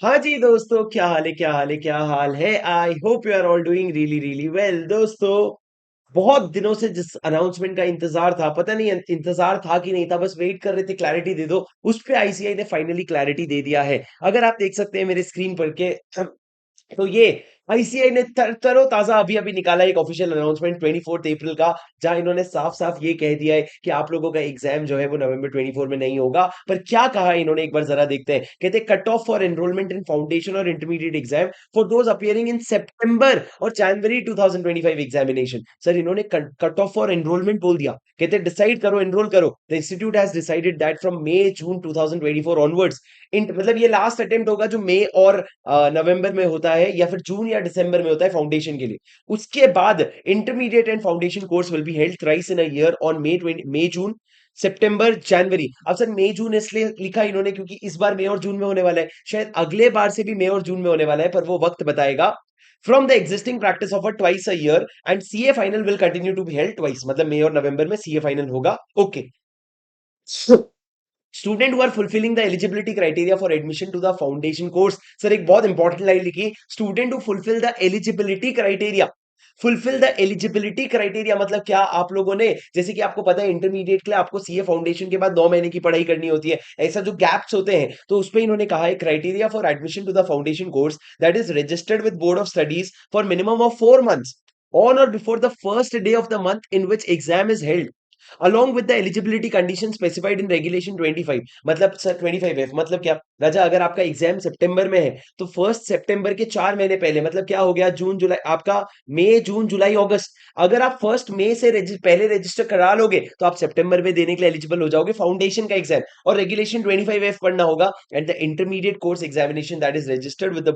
हाँ जी दोस्तों, क्या हाल है क्या हाल है क्या हाल है। I hope you are all doing really really well. दोस्तों, बहुत दिनों से जिस अनाउंसमेंट का इंतजार था, पता नहीं इंतजार था कि नहीं था, बस वेट कर रहे थे क्लैरिटी दे दो। उस पे आईसीआई ने फाइनली क्लैरिटी दे दिया है। अगर आप देख सकते हैं मेरे स्क्रीन पर के, तो ये आईसीआई ने तरोताजा अभी अभी निकाला एक ऑफिशियल अनाउंसमेंट 24 अप्रैल का, जहां इन्होंने साफ साफ ये कह दिया है कि आप लोगों का एग्जाम जो है वो नवंबर 24 में नहीं होगा। पर क्या कहा है इन्होंने, एक बार जरा देखते हैं। कहते हैं cut off for enrolment in foundation और intermediate exam for those appearing in सितंबर और जनवरी 2025 एग्जामिनेशन। सर, इन्होंने कट ऑफ फॉर एनरोलमेंट बोल दिया। कहते हैं डिसाइड करो, एनरोल करो। The institute has decided that from मई जून 2024 ऑनवर्ड्स, मतलब ये लास्ट अटेम्प्ट होगा जो मई और नवंबर में होता है, या फिर जून या दिसंबर में होता है फाउंडेशन के लिए। उसके बाद intermediate and foundation course will be held thrice in a year on May June September January. अब सर मई जून इसलिए लिखा इन्होंने क्योंकि इस बार मई और जून में होने वाला है, शायद अगले बार से भी मई और जून में होने वाला है, पर वो वक्त बताएगा। From the existing practice of a twice a year and CA final will continue to be held twice, मतलब मई और नवंबर में सीए फाइनल होगा। Okay. Student who are fulfilling the eligibility criteria for admission to the foundation course. Sir एक बहुत इंपॉर्टेंट लाइन लिखी, student who fulfill the eligibility criteria. Fulfill the eligibility criteria मतलब क्या, आप लोगों ने, जैसे कि आपको पता है इंटरमीडिएट के लिए आपको सीए फाउंडेशन के बाद 9 महीने की पढ़ाई करनी होती है, ऐसा जो गैप्स होते हैं, तो उस पे इन्होंने कहा है criteria for admission to the foundation course that is registered with board of studies for minimum of 4 months on or before the first day of the month in which exam is held along with the eligibility conditions specified in regulation 25। मतलब sir 25F मतलब क्या राजा, अगर आपका exam सितंबर में है तो 1 सितंबर के 4 महीने पहले, मतलब क्या हो गया, जून जुलाई आपका, मई जून जुलाई अगस्त, अगर आप 1 मई से पहले रजिस्टर करा लोगे तो आप सितंबर में देने के लिए एलिजिबल हो जाओगे फाउंडेशन का एग्जाम। और रेगुलेशन 25F पढ़ना होगा। And the intermediate course examination that is registered with the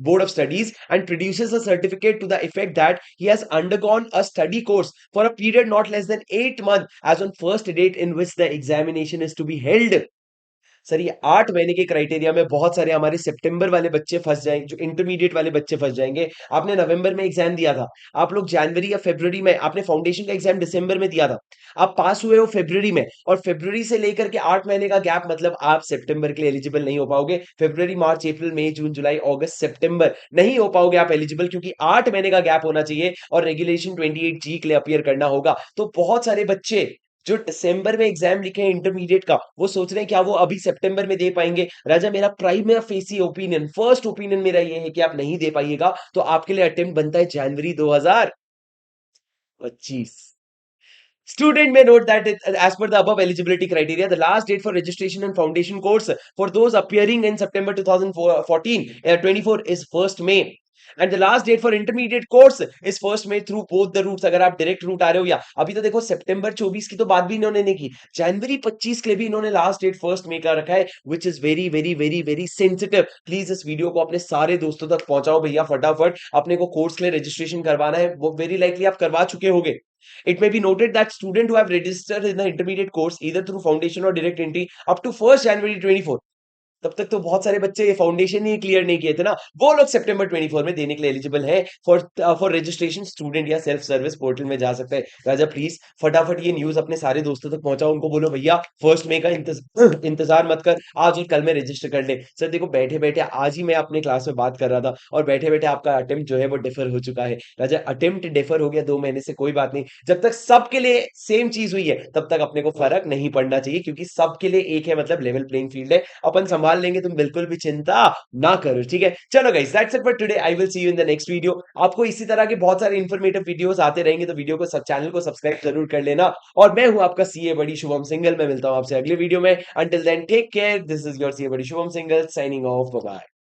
board of studies and produces a certificate to the effect that he has undergone a study course for a period not less than 8 months as on first date in which the examination is to be held। Sir ये 8 महीने के criteria में बहुत सारे हमारे सितंबर वाले बच्चे फंस जाएंगे, जो इंटरमीडिएट वाले बच्चे फंस जाएंगे। आपने नवंबर में एग्जाम दिया था, आप लोग जनवरी या फरवरी में, आपने फाउंडेशन का एग्जाम दिसंबर में दिया था, आप पास हुए हो फरवरी में, और फरवरी से लेकर के 8 महीने का गैप, मतलब आप सितंबर के लिए एलिजिबल नहीं हो पाओगे। फरवरी मार्च अप्रैल मई जून जुलाई अगस्त सितंबर नहीं हो पाओगे आप एलिजिबल, क्योंकि 8 महीने का गैप होना चाहिए और रेगुलेशन 28G के लिए अपियर करना होगा। तो बहुत सारे बच्चे जो दिसंबर में एग्जाम लिखे हैं इंटरमीडिएट का, वो सोच रहे हैं क्या वो अभी सितंबर में दे पाएंगे। राजा मेरा primary facie opinion, first opinion मेरा ये है कि आप नहीं दे पाइएगा, तो आपके लिए अटेम्प्ट बनता है जनवरी 2025। Student may note that as per the above eligibility criteria, the last date for registration and foundation course for those appearing in September 2014 24 is 1st May. And the last date for intermediate course is 1st May through both the routes। अगर आप direct route आ रहे हो, या अभी तो देखो सितंबर 24 की तो बात भी इन्होंने नहीं की, जनवरी 25 के लिए भी इन्होंने लास्ट डेट 1st May का रखा है, which is very very very very sensitive. Please इस वीडियो को अपने सारे दोस्तों तक पहुंचाओ भैया फटाफट। अपने को कोर्स के लिए रजिस्ट्रेशन करवाना है, वो वेरी लाइकली आप करवा चुके होगे। It may be noted that students who have registered in the intermediate course either through foundation or direct entry up to 1st January 24, तब तक तो बहुत सारे बच्चे ये फाउंडेशन ही क्लियर नहीं किए थे ना, वो लोग सितंबर 24 में देने के लिए एलिजिबल है फॉर रजिस्ट्रेशन। स्टूडेंट या सेल्फ सर्विस पोर्टल में जा सकते हैं। राजा प्लीज फटाफट ये न्यूज अपने सारे दोस्तों तक पहुंचाओ, उनको बोलो भैया 1st मई का इंतजार मत कर, आज और कल में रजिस्टर कर ले। सर देखो बैठे बैठे आज ही मैं अपने क्लास में बात कर रहा था, और बैठे बैठे आपका अटेम्प्ट जो है वो डिफर हो चुका है। राजा अटेम्प्ट डिफर हो गया 2 महीने से, कोई बात नहीं, जब तक सबके लिए सेम चीज हुई है तब तक अपने को फर्क नहीं पड़ना चाहिए, क्योंकि सबके लिए एक है, मतलब लेवल प्लेइंग फील्ड है, अपन संभाल लेंगे, तुम बिल्कुल भी चिंता ना करो। ठीक है, चलो guys, that's it for today. I will see you in the next video. आपको इसी तरह के बहुत सारे इंफॉर्मेटिव वीडियोस आते रहेंगे, तो वीडियो को चैनल को सब्सक्राइब जरूर कर लेना। और मैं हूं आपका सीए बड़ी शुभम सिंगल, मैं मिलता हूं आपसे अगले वीडियो में। Until then take care, this is your CA buddy Shubham Singal signing off, bye bye.